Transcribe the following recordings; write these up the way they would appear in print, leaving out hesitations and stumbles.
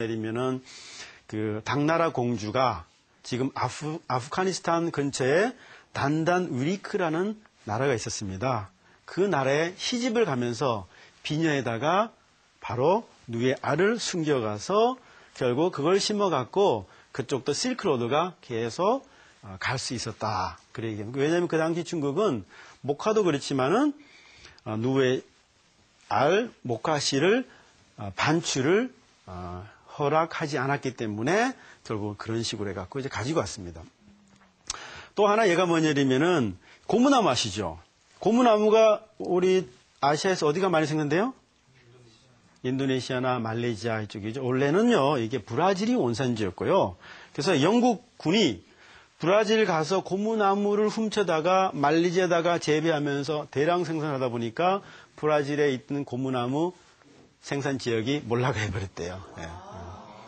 내리면은 그 당나라 공주가 지금 아프가니스탄 근처에 단단 위리크라는 나라가 있었습니다. 그 나라에 시집을 가면서 비녀에다가 바로 누에 알을 숨겨가서 결국 그걸 심어갖고 그쪽도 실크로드가 계속 갈 수 있었다. 그래 얘기합니다. 왜냐하면 그 당시 중국은 목화도 그렇지만은 누에 알, 목화씨를 반출을 허락하지 않았기 때문에 결국 그런 식으로 해갖고 이제 가지고 왔습니다. 또 하나 얘가 뭐냐면은 고무나무 아시죠? 고무나무가 우리 아시아에서 어디가 많이 생긴데요? 인도네시아나 말레이시아 이쪽이죠. 원래는요, 이게 브라질이 원산지였고요. 그래서 영국군이 브라질 가서 고무나무를 훔쳐다가 말레이시아에다가 재배하면서 대량 생산하다 보니까 브라질에 있는 고무나무 생산 지역이 몰락해 버렸대요. 예.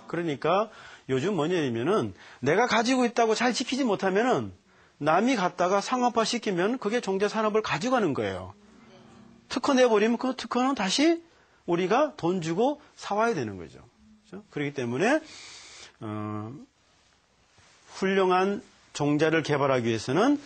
그러니까 요즘 뭐냐면은 내가 가지고 있다고 잘 지키지 못하면은 남이 갖다가 상업화 시키면 그게 종자 산업을 가져가는 거예요. 특허 내버리면 그 특허는 다시 우리가 돈 주고 사와야 되는 거죠. 그렇죠? 그렇기 때문에 훌륭한 종자를 개발하기 위해서는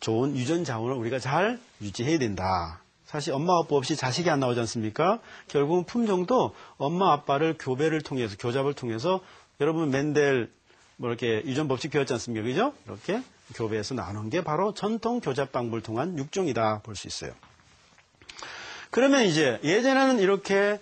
좋은 유전 자원을 우리가 잘 유지해야 된다. 사실 엄마 아빠 없이 자식이 안 나오지 않습니까? 결국은 품종도 엄마 아빠를 교배를 통해서 교잡을 통해서 여러분 맨델 뭐 이렇게 유전 법칙 배웠지 않습니까? 그죠? 이렇게 교배해서 나눈 게 바로 전통 교잡 방법을 통한 육종이다 볼 수 있어요. 그러면 이제 예전에는 이렇게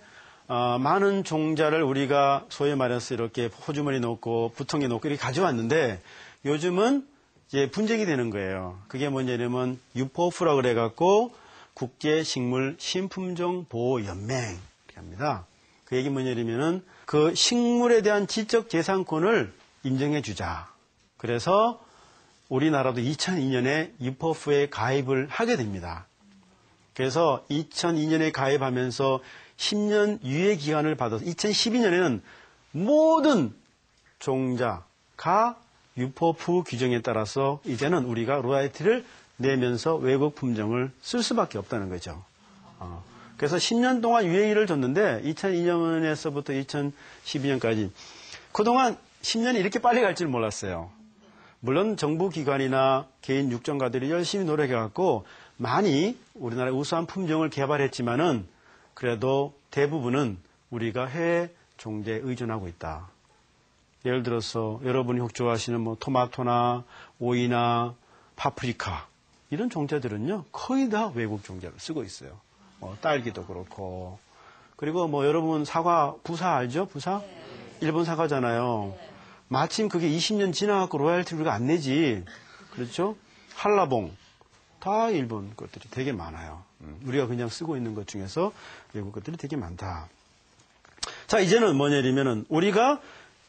많은 종자를 우리가 소위 말해서 이렇게 호주머니 넣고 부통에 넣고 이렇게 가져왔는데 요즘은 이제 분쟁이 되는 거예요. 그게 뭐냐면 유포프라 그래갖고 국제식물 신품종 보호 연맹 이렇게 합니다. 그 얘기 뭐냐면은 그 식물에 대한 지적 재산권을 인정해 주자. 그래서 우리나라도 2002년에 유포프에 가입을 하게 됩니다. 그래서 2002년에 가입하면서 10년 유예 기간을 받아서 2012년에는 모든 종자가 유포프 규정에 따라서 이제는 우리가 로열티를 내면서 외국 품종을 쓸 수밖에 없다는 거죠. 그래서 10년 동안 유예기를 줬는데 2002년에서부터 2012년까지 그동안 10년이 이렇게 빨리 갈 줄 몰랐어요. 물론 정부 기관이나 개인 육종가들이 열심히 노력해갖고 많이 우리나라의 우수한 품종을 개발했지만은 그래도 대부분은 우리가 해외 종자에 의존하고 있다. 예를 들어서 여러분이 혹 좋아하시는 뭐 토마토나 오이나 파프리카 이런 종자들은요 거의 다 외국 종자를 쓰고 있어요. 딸기도 그렇고 그리고 뭐 여러분 사과 부사 알죠? 부사? 일본 사과잖아요. 마침 그게 20년 지나갖고 로열티를 우리가 안 내지. 그렇죠? 한라봉 다 일본 것들이 되게 많아요. 우리가 그냥 쓰고 있는 것 중에서 외국 것들이 되게 많다. 자, 이제는 뭐냐면은 우리가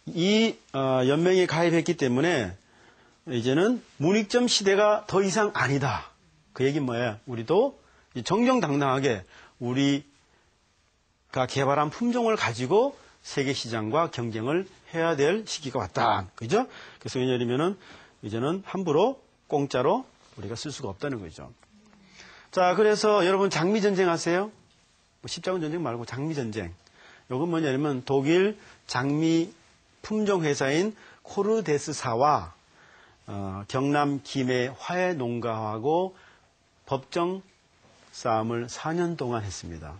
이 연맹에 가입했기 때문에 이제는 문익점 시대가 더 이상 아니다. 그 얘기는 뭐예요? 우리도 정정당당하게 우리가 개발한 품종을 가지고 세계 시장과 경쟁을 해야 될 시기가 왔다. 그죠? 그래서 왜냐면은 이제는 함부로 공짜로 우리가 쓸 수가 없다는 거죠. 자, 그래서 여러분 장미전쟁 아세요? 뭐 십자군 전쟁 말고 장미전쟁. 요건 뭐냐면 독일 장미 품종 회사인 코르데스사와 경남 김해 화훼 농가하고 법정 싸움을 4년 동안 했습니다.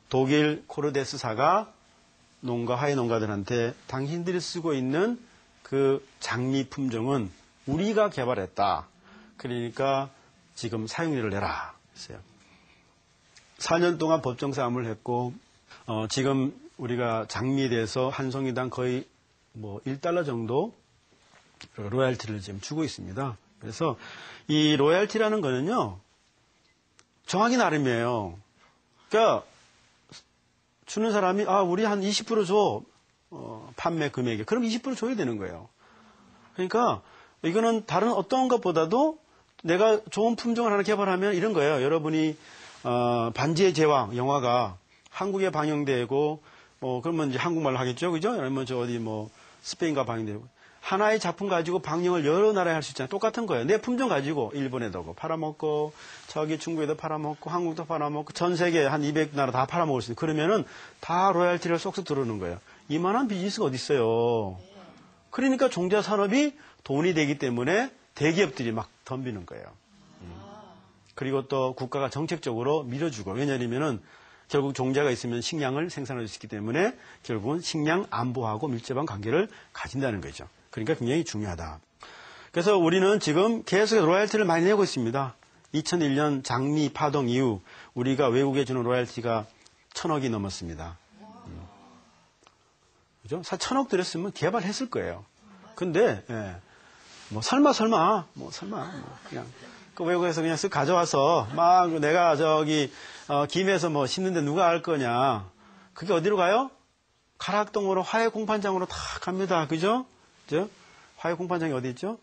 독일 코르데스사가 화훼 농가들한테 당신들이 쓰고 있는 그 장미 품종은 우리가 개발했다. 그러니까 지금 사용료를 내라 했어요. 4년 동안 법정 싸움을 했고 지금 우리가 장미에 대해서 한 송이당 거의 뭐 $1 정도 로열티를 지금 주고 있습니다. 그래서 이 로열티라는 거는요 정하기 나름이에요. 그러니까 주는 사람이 우리 한 20% 줘 판매 금액에 그럼 20% 줘야 되는 거예요. 그러니까 이거는 다른 어떤 것보다도 내가 좋은 품종을 하나 개발하면 이런 거예요. 여러분이 반지의 제왕 영화가 한국에 방영되고 그러면 이제 한국말로 하겠죠, 그죠? 아니면 저 어디 뭐 스페인가 방영되고 하나의 작품 가지고 방영을 여러 나라에 할 수 있잖아요. 똑같은 거예요. 내 품종 가지고 일본에도 팔아먹고 저기 중국에도 팔아먹고 한국도 팔아먹고 전 세계 한 200나라 다 팔아먹을 수 있는 그러면은 다 로열티를 쏙쏙 들어오는 거예요. 이만한 비즈니스가 어디 있어요. 그러니까 종자 산업이 돈이 되기 때문에 대기업들이 막 덤비는 거예요. 그리고 또 국가가 정책적으로 밀어주고, 왜냐하면은 결국 종자가 있으면 식량을 생산할 수 있기 때문에 결국은 식량 안보하고 밀접한 관계를 가진다는 거죠. 그러니까 굉장히 중요하다. 그래서 우리는 지금 계속 로열티를 많이 내고 있습니다. 2001년 장미 파동 이후 우리가 외국에 주는 로열티가 1,000억이 넘었습니다. 그죠? 1,000억 들였으면 개발했을 거예요. 근데, 뭐, 설마, 그냥, 그 외국에서 그냥 쓱 가져와서, 막, 내가 김에서 뭐, 심는데 누가 알 거냐. 그게 어디로 가요? 가락동으로 화해 공판장으로 다 갑니다. 그죠? 화해 공판장이 어디 있죠?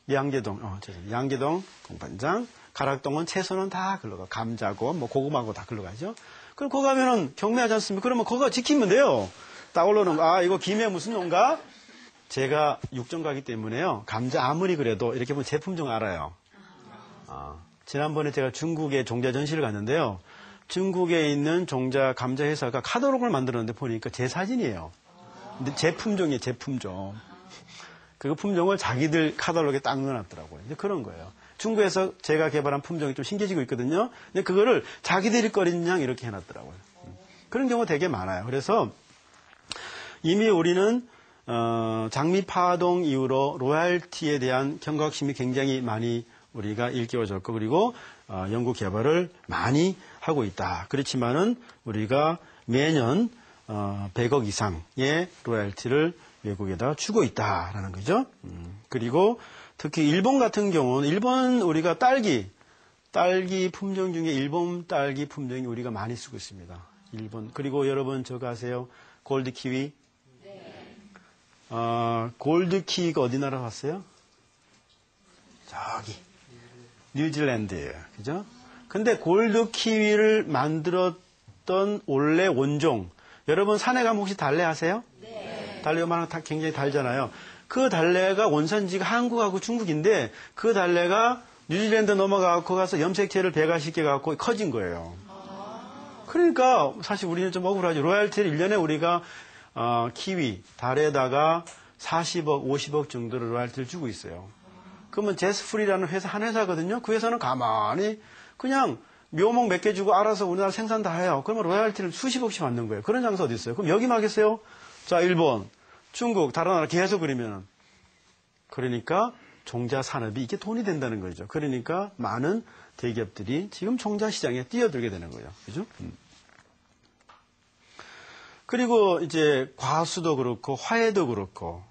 양계동, 양계동 공판장. 가락동은 채소는 다 글러가. 감자고, 뭐, 고구마고 다 글러가죠? 그럼 거기 가면은 경매하지 않습니까? 그러면 그거 지키면 돼요. 딱 올라오는 거, 아, 이거 김에 무슨 농가? 제가 육전 가기 때문에요. 감자 아무리 그래도 이렇게 보면 제품종 알아요. 지난번에 제가 중국에 종자 전시를 갔는데요. 중국에 있는 감자 회사가 카탈로그를 만들었는데 보니까 제 사진이에요. 근데 제품종이에요, 제품종. 그 품종을 자기들 카탈로그에 딱 넣어놨더라고요. 이제 그런 거예요. 중국에서 제가 개발한 품종이 좀 신기해지고 있거든요. 근데 그거를 자기들이 꺼린 양 이렇게 해놨더라고요. 그런 경우 되게 많아요. 그래서 이미 우리는 장미 파동 이후로 로얄티에 대한 경각심이 굉장히 많이 우리가 일깨워졌고, 그리고 연구 개발을 많이 하고 있다. 그렇지만은 우리가 매년 100억 이상의 로얄티를 외국에다 주고 있다라는 거죠. 그리고 특히 일본 같은 경우는 일본 우리가 딸기 품종 중에 일본 딸기 품종이 우리가 많이 쓰고 있습니다. 일본. 그리고 여러분 저거 아세요? 골드 키위? 골드 키위가 어디 나라 왔어요? 저기 뉴질랜드예요. 그죠? 근데 골드 키위를 만들었던 원래 원종, 여러분 산에 가면 혹시 달래 아세요? 네. 달래가 굉장히 달잖아요. 그 달래가 원산지가 한국하고 중국인데 그 달래가 뉴질랜드 넘어가고 가서 염색체를 배가시켜갖고 커진 거예요. 그러니까 사실 우리는 좀 억울하죠. 로얄티를 1년에 우리가 키위, 달에다가 40억, 50억 정도를 로얄티를 주고 있어요. 그러면 제스프리라는 회사, 한 회사거든요. 그 회사는 가만히 그냥 묘목 몇 개 주고 알아서 우리나라 생산 다 해요. 그러면 로얄티를 수십억씩 받는 거예요. 그런 장사 어디 있어요? 그럼 여기만 하겠어요? 자, 일본, 중국, 다른 나라 계속 그러면은. 그러니까 종자 산업이 이게 돈이 된다는 거죠. 그러니까 많은 대기업들이 지금 종자 시장에 뛰어들게 되는 거예요. 그죠? 그리고 이제 과수도 그렇고 화해도 그렇고